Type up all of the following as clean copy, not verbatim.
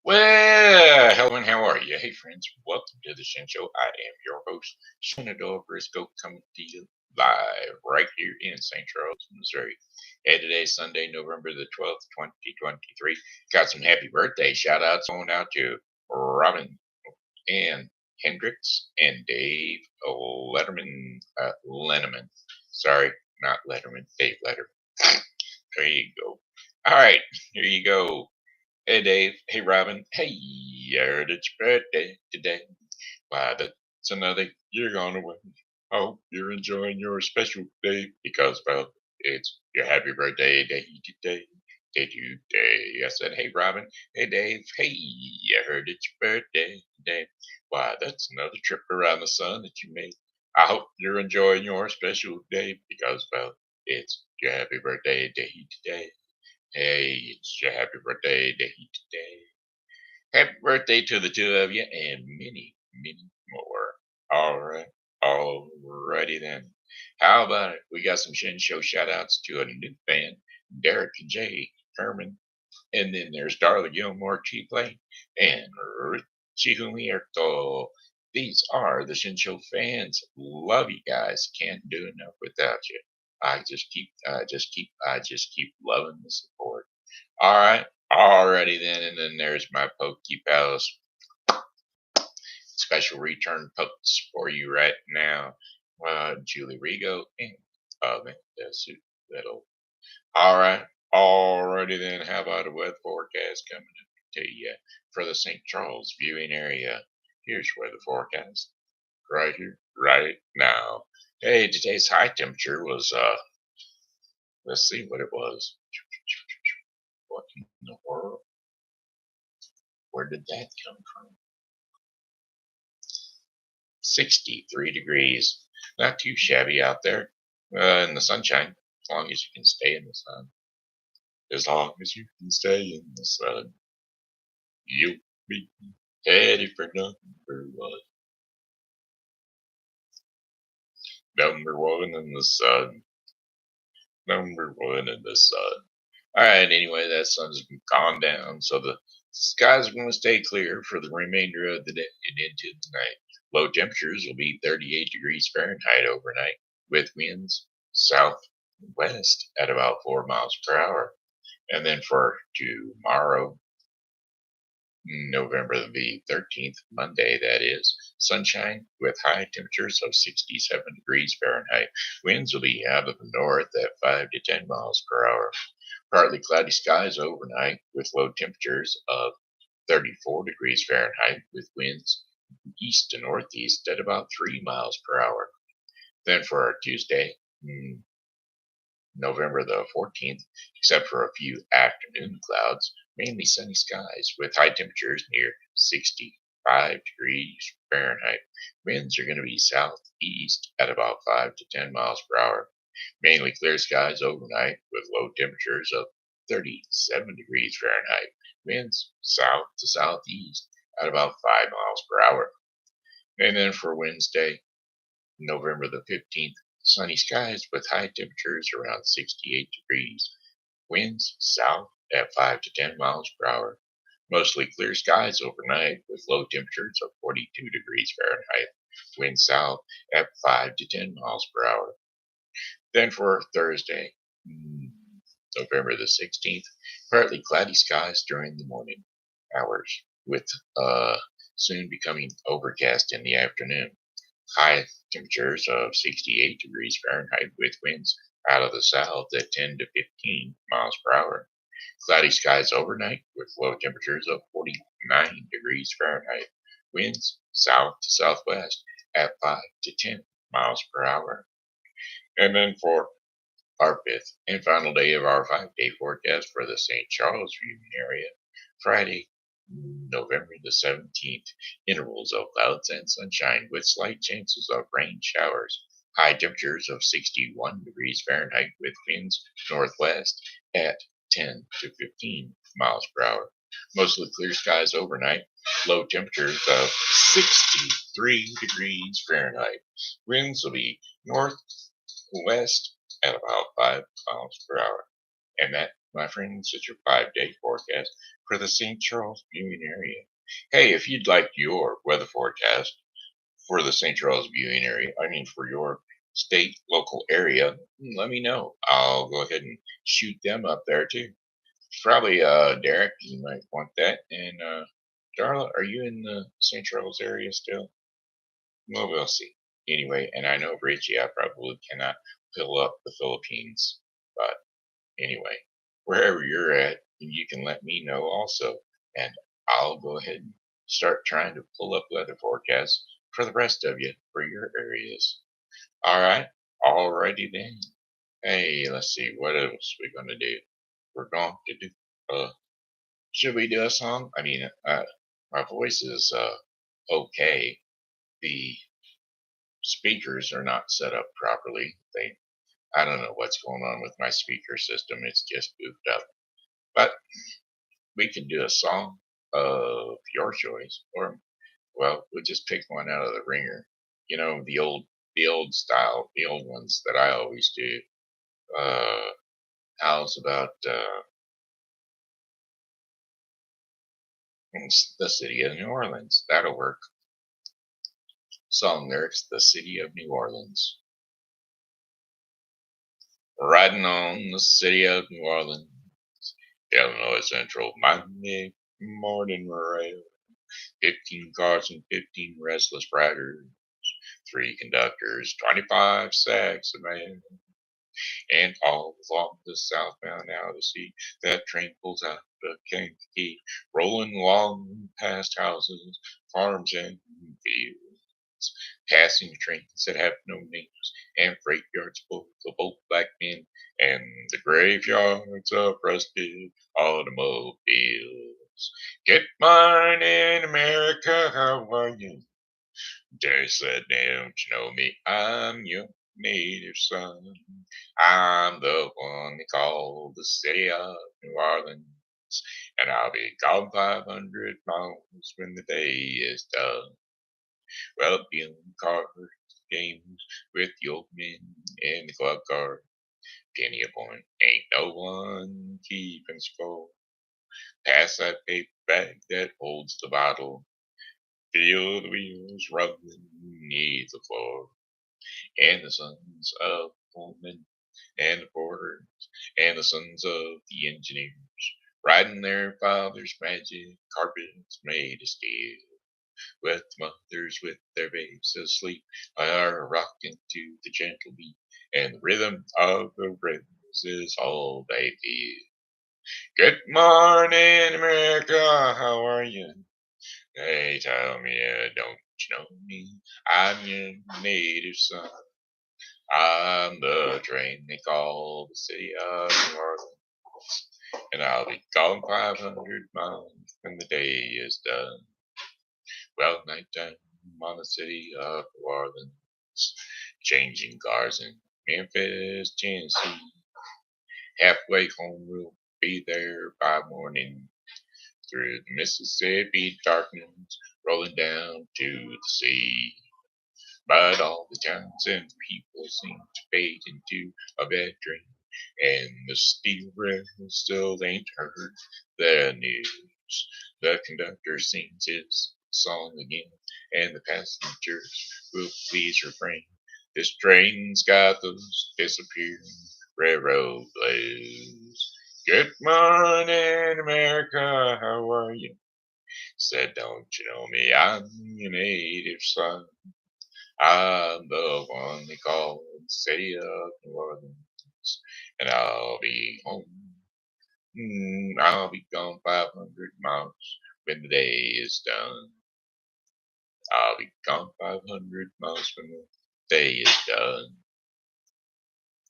Well, hello and how are you? Hey, friends, welcome to the Shen Show. I am your host, Shen Regot, coming to you live right here in St. Charles, Missouri. Hey, today's Sunday, November the 12th, 2023. Got some happy birthday shout outs going out to Robin Ann Hendrix and Dave Letterman. Sorry, not Letterman, Dave Letterman. There you go. All right, here you go. Hey Dave, hey Robin, hey, I heard it's your birthday today. Why, that's another year gone away. Hope you're enjoying your special day because, well, it's your happy birthday day today. Today. I said, hey Robin, hey Dave, hey, I heard it's your birthday today. Why, that's another trip around the sun that you made. I hope you're enjoying your special day because, well, it's your happy birthday day today. Hey, it's your happy birthday day today. Happy birthday to the two of you and many, many more. All right. Alrighty then. How about it? We got some Shin Show shout outs to a new band, Derrick and Jay, Herman. And then there's Darla, Gilmore, Teply, and Ritchie Humarito. These are the Shin Show fans. Love you guys. Can't do enough without you. I just keep loving the support. All right. Alrighty then. And then there's my Pokey Palace special return pokes for you right now. Julie Regot and that's it. That'll. All right. Alrighty then. How about a weather forecast coming to you for the St. Charles viewing area? Here's where the forecast right here, right now. Hey, today's high temperature was let's see what it was. What in the world? Where did that come from? 63 degrees. Not too shabby out there in the sunshine, as long as you can stay in the sun. As long as you can stay in the sun, you'll be headed for number one. Number one in the sun. Number one in the sun. All right, anyway, that sun's gone down, so the skies are going to stay clear for the remainder of the day and into the night. Low temperatures will be 38 degrees Fahrenheit overnight, with winds southwest at about 4 miles per hour. And then for tomorrow, November the 13th, Monday, that is, sunshine with high temperatures of 67 degrees Fahrenheit. Winds will be out of the north at 5 to 10 miles per hour. Partly cloudy skies overnight with low temperatures of 34 degrees Fahrenheit with winds east to northeast at about 3 miles per hour. Then for our Tuesday, November the 14th, except for a few afternoon clouds, mainly sunny skies with high temperatures near 65 degrees Fahrenheit. Winds are going to be southeast at about 5 to 10 miles per hour. Mainly clear skies overnight with low temperatures of 37 degrees Fahrenheit. Winds south to southeast at about 5 miles per hour. And then for Wednesday, November the 15th, sunny skies with high temperatures around 68 degrees. Winds south at 5 to 10 miles per hour. Mostly clear skies overnight with low temperatures of 42 degrees Fahrenheit. Wind south at 5 to 10 miles per hour. Then for Thursday, November the 16th, partly cloudy skies during the morning hours with soon becoming overcast in the afternoon. High temperatures of 68 degrees Fahrenheit with winds out of the south at 10 to 15 miles per hour. Cloudy skies overnight with low temperatures of 49 degrees Fahrenheit. Winds south to southwest at 5 to 10 miles per hour. And then for our fifth and final day of our 5-day forecast for the St. Charles viewing area, Friday, November the 17th, intervals of clouds and sunshine with slight chances of rain showers. High temperatures of 61 degrees Fahrenheit with winds northwest at 10 to 15 miles per hour. Mostly clear skies overnight. Low temperatures of 63 degrees Fahrenheit. Winds will be northwest at about 5 miles per hour. And that, my friends, is your 5-day forecast for the St. Charles viewing area. Hey, if you'd like your weather forecast for the St. Charles viewing area, I mean for your state, local area, let me know. I'll go ahead and shoot them up there too. Probably Derrick, you might want that. And Darla, are you in the St. Charles area still? Well, we'll see. Anyway, and I know Ritchie, I probably cannot fill up the Philippines. But anyway, wherever you're at, you can let me know also. And I'll go ahead and start trying to pull up weather forecasts for the rest of you for your areas. All right. Alrighty then. Hey, let's see. What else we're going to do? We're going to do, should we do a song? I mean, my voice is okay. The speakers are not set up properly. I don't know what's going on with my speaker system. It's just goofed up. But we can do a song of your choice, or well, we'll just pick one out of the ringer. You know, the old style, the old ones that I always do. Uh, how's about the city of New Orleans? That'll work. Song lyrics: The City of New Orleans. Riding on the city of New Orleans, Illinois Central, Monday morning rail. 15 cars and 15 restless riders, 3 conductors, 25 sacks of mail, and all along the southbound out to sea. That train pulls out of Kankakee, rolling along past houses, farms, and fields, passing trains that have no names, and freight yards full of old black men, and the graveyards of rusted automobiles. Good morning, America, how are you? Jerry said, don't you know me? I'm your native son. I'm the one they call the city of New Orleans. And I'll be gone 500 miles when the day is done. Well, in card games with the old men in the club car. Penny a point, ain't no one keeping score. Pass that paper bag that holds the bottle. Feel the wheels rumbling beneath the floor. And the sons of foremen and the porters and the sons of the engineers riding their father's magic carpets made of steel. With mothers with their babes asleep are rocking to the gentle beat, and the rhythm of the rhythms is all they feel. Good morning, America, how are you? Hey, tell me, don't you know me? I'm your native son. I'm the train they call the city of New Orleans, and I'll be gone 500 miles when the day is done. Well, nighttime on the city of New Orleans, changing cars in Memphis, Tennessee. Halfway home, we'll be there by morning. Through the Mississippi darkness, rolling down to the sea. But all the towns and people seem to fade into a bad dream, and the steel rails still ain't heard the news. The conductor sings his song again, and the passengers will please refrain. This train's got those disappearing railroad blues. Good morning, America, how are you? Said, don't you know me? I'm your native son. I'm the one they call the city of New Orleans, and I'll be home. I'll be gone 500 miles when the day is done. I'll be gone 500 miles when the day is done.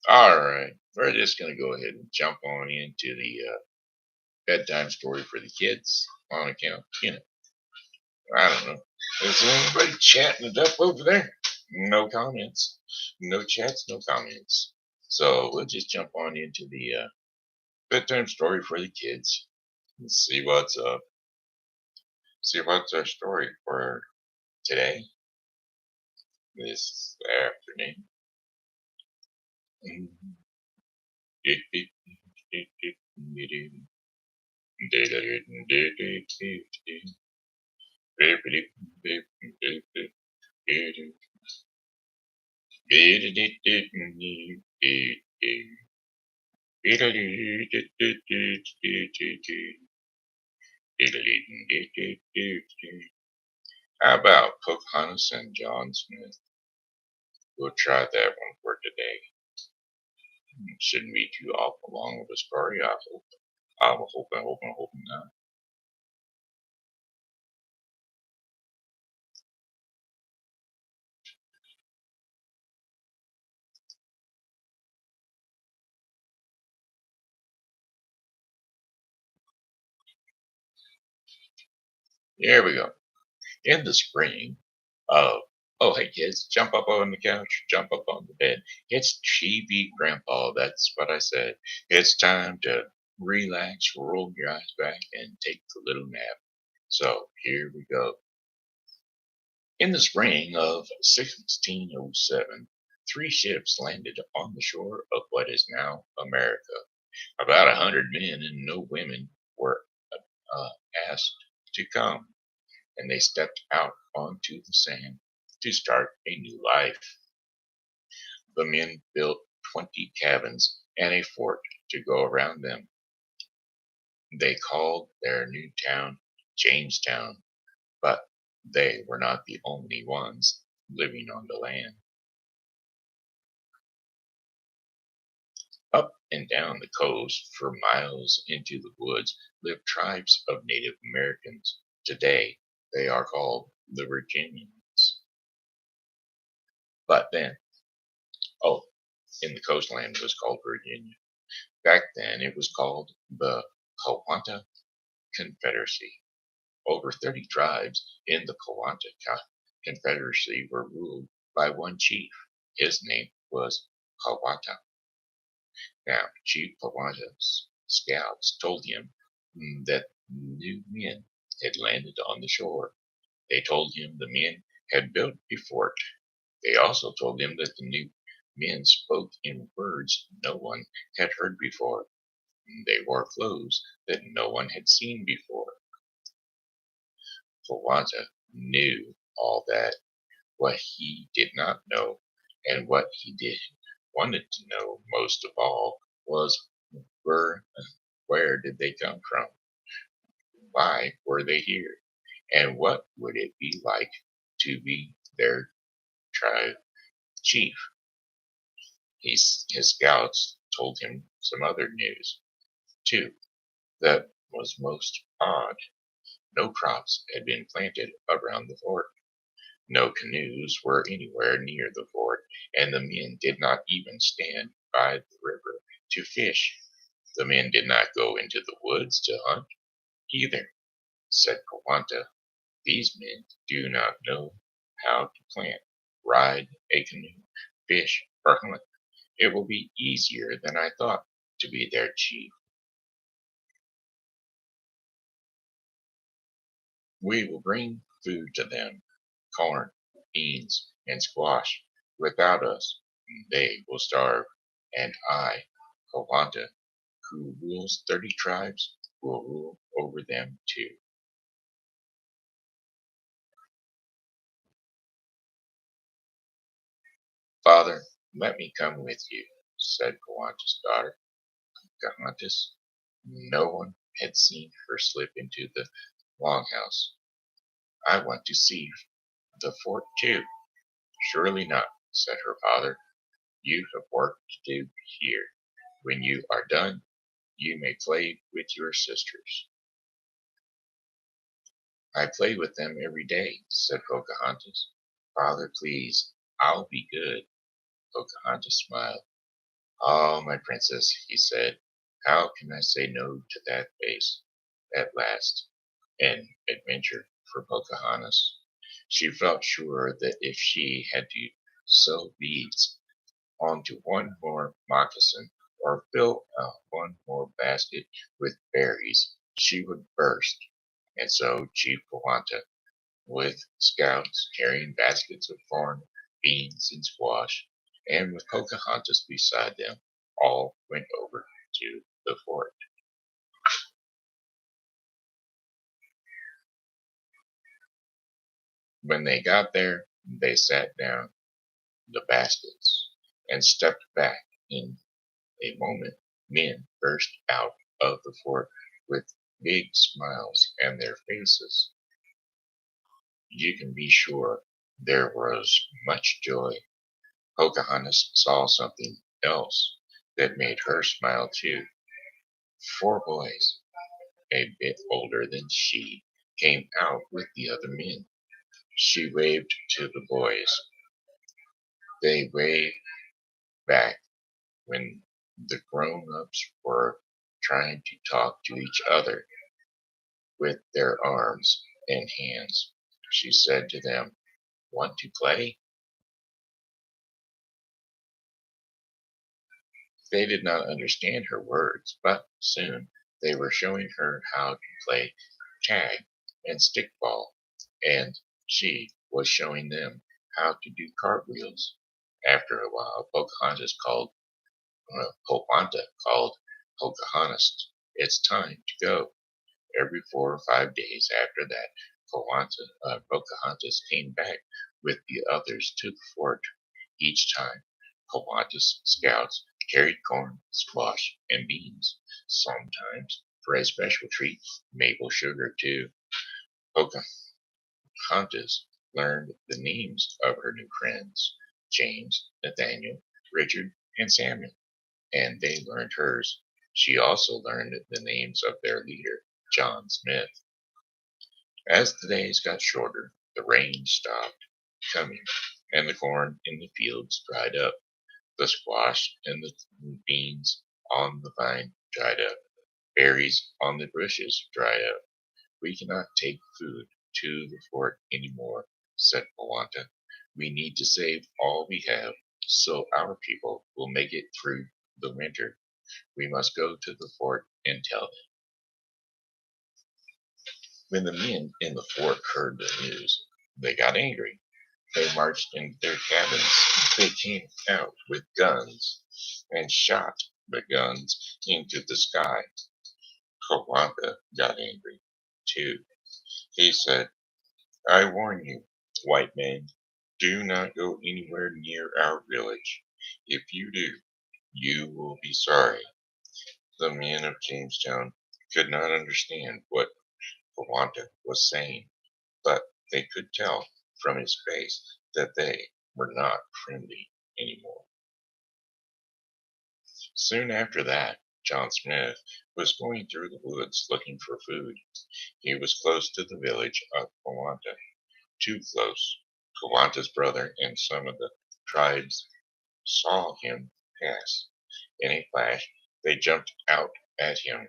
All right, we're just going to go ahead and jump on into the bedtime story for the kids on account, I don't know. Is anybody chatting it up over there? No comments. No chats, no comments. So we'll just jump on into the bedtime story for the kids. Let's see what's up. See what's our story for today, this afternoon. How about Pocahontas and John Smith? We'll try that one for today. Shouldn't be too awful long of a story, I hope. I hope not. Here we go. In the spring of, oh, hey kids, jump up on the couch, jump up on the bed. It's chibi grandpa, that's what I said. It's time to relax, roll your eyes back, and take a little nap. So here we go. In the spring of 1607, three ships landed on the shore of what is now America. About 100 men and no women were uh, asked to come, and they stepped out onto the sand to start a new life. The men built 20 cabins and a fort to go around them. They called their new town Jamestown, but they were not the only ones living on the land. Up and down the coast, for miles into the woods, lived tribes of Native Americans. Today, they are called the Virginians. But then, oh, in the coastland it was called Virginia. Back then, it was called the Powhatan Confederacy. Over 30 tribes in the Powhatan Confederacy were ruled by one chief. His name was Powhatan. Now, Chief Powhatan's scouts told him that new men had landed on the shore. They told him the men had built a fort. They also told him that the new men spoke in words no one had heard before. They wore clothes that no one had seen before. Powhatan knew all that. What he did not know, and what he did wanted to know most of all, was where where did they come from? Why were they here? And what would it be like to be their tribe chief? His scouts told him some other news, too, that was most odd. No crops had been planted around the fort. No canoes were anywhere near the fort, and the men did not even stand by the river to fish. The men did not go into the woods to hunt either, said Kawanta. These men do not know how to plant, ride a canoe, fish, or hunt. It will be easier than I thought to be their chief. We will bring food to them, corn, beans, and squash. Without us, they will starve. And I, Kawanta, who rules 30 tribes, will rule over them too. Father, let me come with you, said Kawanta's daughter. Kawantas. No one had seen her slip into the longhouse. I want to see the fort too. Surely not, said her father. You have work to do here. When you are done, you may play with your sisters. I play with them every day, said Pocahontas. Father, please, I'll be good. Pocahontas smiled. Oh, my princess, he said, how can I say no to that face? At last, an adventure for Pocahontas. She felt sure that if she had to sew beads onto one more moccasin or fill one more basket with berries, she would burst. And so Chief Powhatan, with scouts carrying baskets of corn, beans, and squash, and with Pocahontas beside them, all went over to the fort. When they got there, they sat down the baskets and stepped back. In a moment, men burst out of the fort with big smiles on their faces. You can be sure there was much joy. Pocahontas saw something else that made her smile too. Four boys, a bit older than she, came out with the other men. She waved to the boys. They waved back when the grown-ups were trying to talk to each other with their arms and hands. She said to them, "Want to play?" They did not understand her words, but soon they were showing her how to play tag and stickball, and she was showing them how to do cartwheels. After a while, Pocahontas called Pocahontas. "It's time to go." Every 4 or 5 days after that, Pocahontas came back with the others to the fort. Each time, Pocahontas scouts carried corn, squash, and beans. Sometimes, for a special treat, maple sugar too. Pocahontas learned the names of her new friends, James, Nathaniel, Richard, and Samuel, and they learned hers. She also learned the names of their leader, John Smith. As the days got shorter, the rain stopped coming, and the corn in the fields dried up. The squash and the beans on the vine dried up. Berries on the bushes dried up. "We cannot take food to the fort any more," said Powanta. "We need to save all we have so our people will make it through the winter. We must go to the fort and tell them." When the men in the fort heard the news, they got angry. They marched into their cabins. They came out with guns and shot the guns into the sky. Kawaka got angry too. He said, "I warn you, white men, do not go anywhere near our village. If you do, you will be sorry." The men of Jamestown could not understand what Kawanta was saying, but they could tell from his face that they were not friendly anymore. Soon after that, John Smith was going through the woods looking for food. He was close to the village of Kawanta, too close. Kawanta's brother and some of the tribes saw him pass. In a flash, they jumped out at him.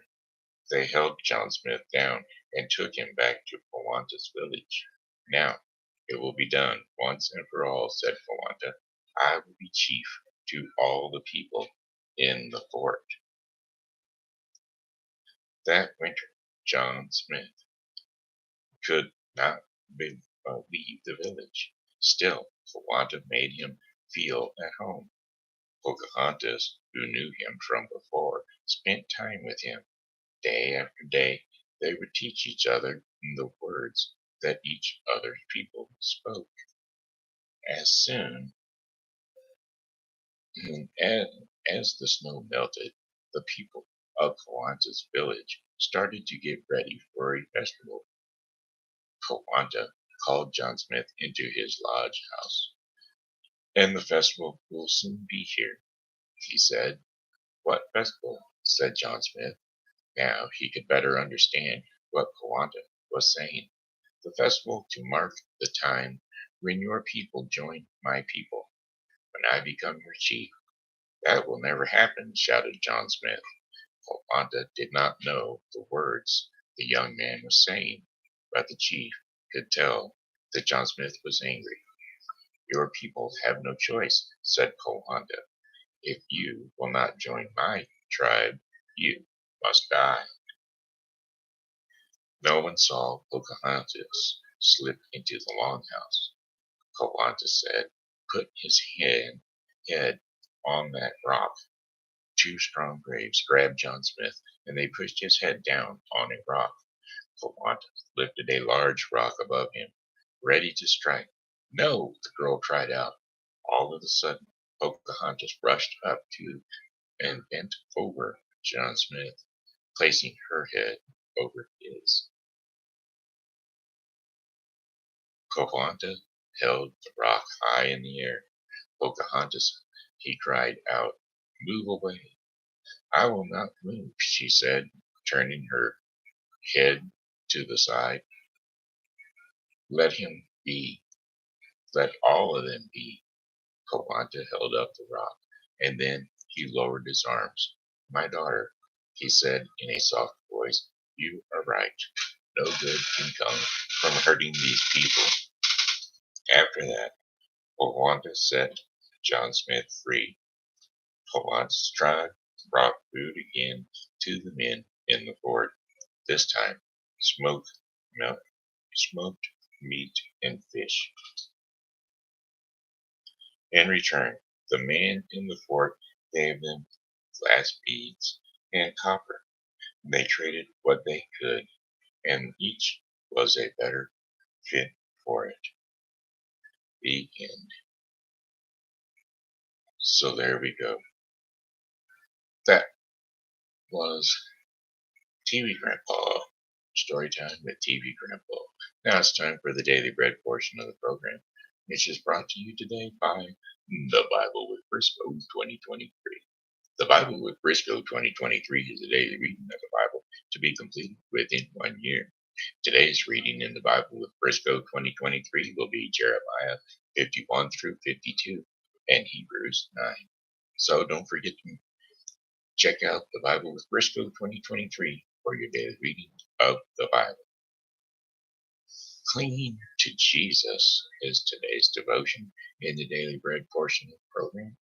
They held John Smith down and took him back to Kawanta's village. "Now it will be done once and for all," said Kawanta. "I will be chief to all the people in the fort." That winter, John Smith could not leave the village. Still, Kawanta made him feel at home. Pocahontas, who knew him from before, spent time with him. Day after day, they would teach each other the words that each other's people spoke. As soon as, as the snow melted, the people of Kawanta's village started to get ready for a festival. Kawanta called John Smith into his lodge house. "And the festival will soon be here," he said. "What festival?" said John Smith. Now he could better understand what Kawanta was saying. "The festival to mark the time when your people join my people, when I become your chief." "That will never happen," shouted John Smith. Kawanta did not know the words the young man was saying, but the chief could tell that John Smith was angry. "Your people have no choice," said Kawanta. "If you will not join my tribe, you must die." No one saw Pocahontas slip into the longhouse. Kawanta said, "Put his head on that rock." Two strong braves grabbed John Smith, and they pushed his head down on a rock. Kawanta lifted a large rock above him. ready to strike. No, the girl cried out. All of a sudden, Pocahontas rushed up to and bent over John Smith, placing her head over his. Pocahontas held the rock high in the air. Pocahontas, he cried out, move away. I will not move, she said, turning her head to the side. Let him be. Let all of them be. Pocahontas held up the rock, and then he lowered his arms. My daughter, he said in a soft voice, you are right. No good can come from hurting these people. After that, Pocahontas set John Smith free. Pocahontas' tribe brought food again to the men in the fort. This time, smoked milk, smoked meat and fish. In return, the men in the fort gave them glass beads and copper. They traded what they could, and each was a better fit for it. The end. So there we go. That was TV Grandpa. Story time with TV Grandpa. Now it's time for the Daily Bread portion of the program, which is brought to you today by the Bible with Briscoe 2023. The Bible with Briscoe 2023 is a daily reading of the Bible to be completed within 1 year. Today's reading in the Bible with Briscoe 2023 will be Jeremiah 51 through 52 and Hebrews 9. So don't forget to check out the Bible with Briscoe 2023 for your daily reading of the Bible. Clinging to Jesus is today's devotion in the Daily Bread portion of the program.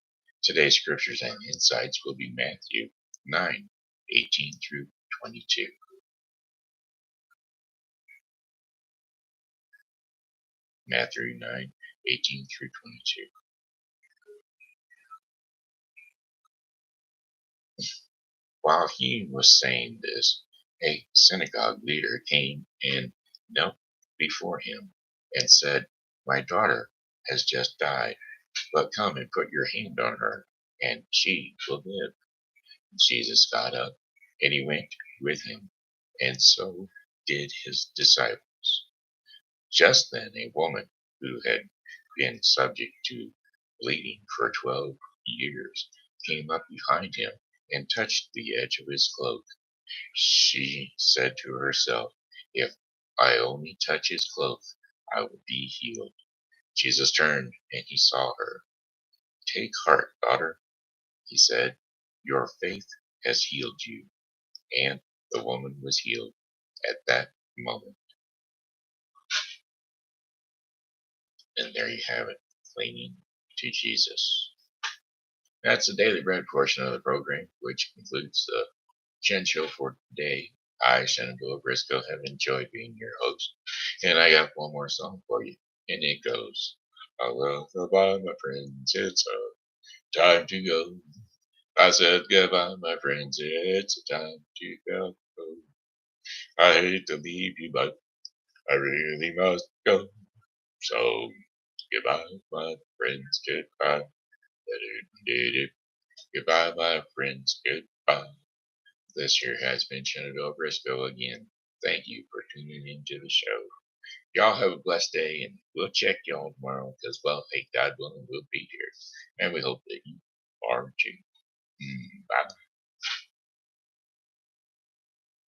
Today's scriptures and insights will be Matthew 9:18 through 22. Matthew 9:18 through 22. While he was saying this, a synagogue leader came and knelt before him and said, my daughter has just died, but come and put your hand on her, and she will live. Jesus got up, and he went with him, and so did his disciples. Just then a woman who had been subject to bleeding for 12 years came up behind him and touched the edge of his cloak. She said to herself, if I only touch his cloak, I will be healed. Jesus turned and he saw her. Take heart, daughter, he said. Your faith has healed you. And the woman was healed at that moment. And there you have it, clinging to Jesus. That's the Daily Bread portion of the program, which concludes the Shen Show for today. I, Shenandoah Briscoe, have enjoyed being your host. And I got one more song for you. And it goes, I will goodbye, my friends. It's time to go. I said goodbye, my friends. It's time to go. I hate to leave you, but I really must go. So goodbye, my friends. Goodbye. Goodbye, my friends. Goodbye. This year has been Shenandoah Briscoe again. Thank you for tuning into the show. Y'all have a blessed day, and we'll check y'all tomorrow because, well, hey, God willing, we'll be here. And we hope that you are too. Bye.